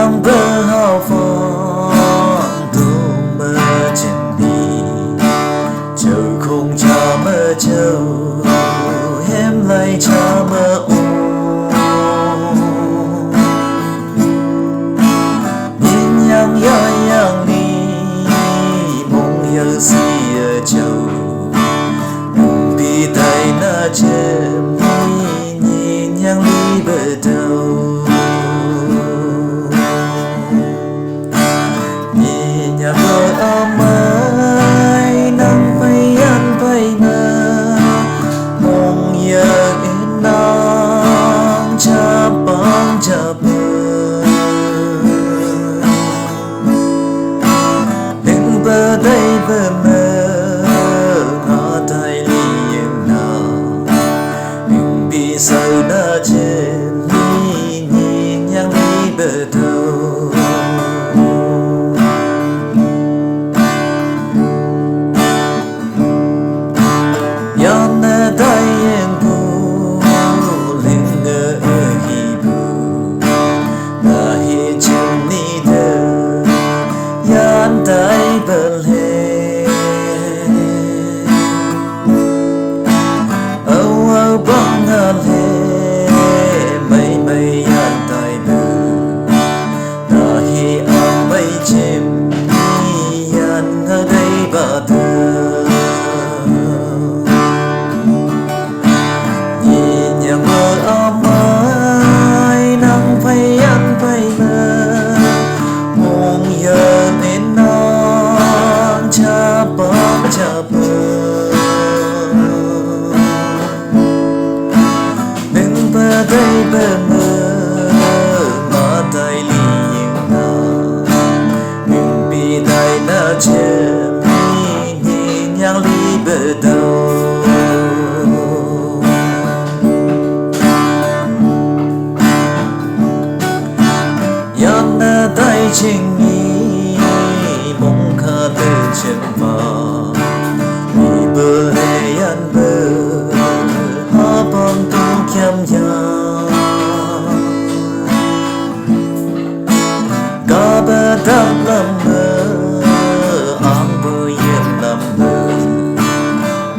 nang bơ hao phong tu mơ chân đi chờ không cha mơ châu em lại cha mơ ô nhìn yang yang đi mong yêu si ở châu bị tay na chém nhìn yang đi bờ đầu nhà vợ ôm ai nắng bay ăn bay mơ mong giờ đến nắng cha bóng cha bờ đừng bờ đây bờ mơ ngõ tay liền nào đừng bị sầu đã chết nhìn nhang đi bờ đầu tay bờ lê âu âu bóng ngàn lê mây mây ăn tay bờ ta hi ăn mây chim hi ăn ở đây bà thơ nhìn nhà mơ ôm ai nắng phây ăn phây mơ mong giờ nên cha bóng cha bờ đừng bờ đây bờ mơ mà tay liền nào đừng bị tay đã chém nhìn nhang ly bờ đầu yan na tay chinh mong khát chân mà vì bờ hè ăn bờ ha bom tu kem ya cả bờ đam lâm mơ ang bờ yên lâm mơ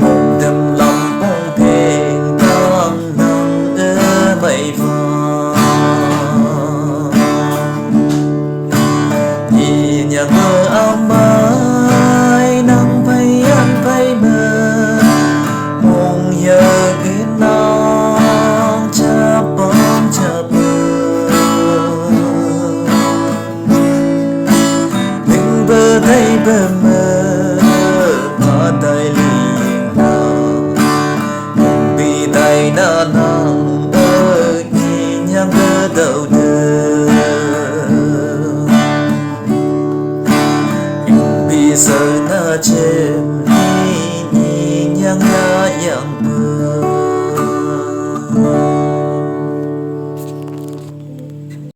mong đêm lâm bông phèn đang nắng ở mây vàng nhìn nhà mơ ấm ai nắng bay ăn bay mơ mong giờ đến nắng cha bóng cha bờ đừng bờ đây bờ mơ mà tay liền nào đừng bị tay na nắng ở nhìn nhang bờ đầu đời sợ na chém nhìn nhang na yang